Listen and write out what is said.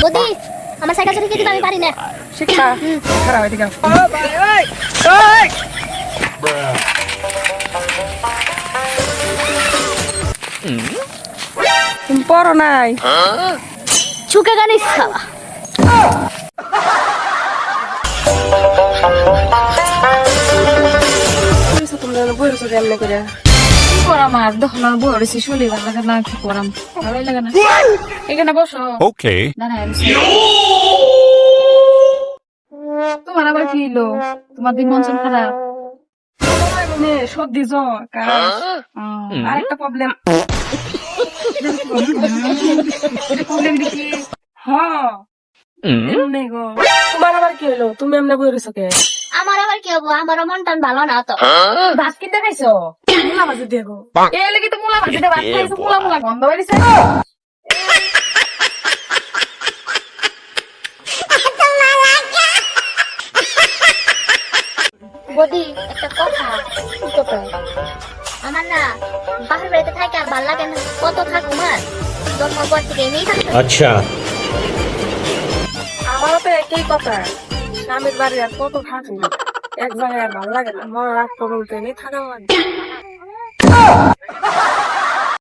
বদি আমার সাইকেল চড়ে দিতে আমি পারি না শিক্ষা খারাপ হয়ে গেল তুমি পড়ো নাই ছুকে গানিস খাওয়া তোমরা বইছো কেমনে করে কি করাম আর দহন বড়ছি শুলি লাগে না কি করাম ভালোই লাগে না এখানে বসো Okay. দাঁড়ায় তোমার আবার কি হলো তোমার দিন মন চন খারাপ মানে সর্দি জ্বর কাশ আর একটা প্রবলেম প্রবলেম দেখি হ্যাঁ এমনি গো তোমার আবার কি হলো তুমি এমনি বইছো কে আমার আবার কি হবো আমার মন টান ভালো না তো ভাত কিনতে খাইছো মুলা ভাজি দিয়ে গো এ লাগি তো মুলা ভাজিতে ভাত খাইছো মুলা মুলা গন্ধ বেরিয়েছে বদি একটা কথা আমার না বাহির বাড়িতে থাকে আর ভালো লাগে না কত থাকুম আর জন্মের পর থেকে এমনি থাকতে अच्छा আমারও তো একই কথা স্বামীর বাড়ি আর কত থাকি এক জায়গায় আর ভালো লাগে না মনে রাখতে বলতে নেই থাকা লাগে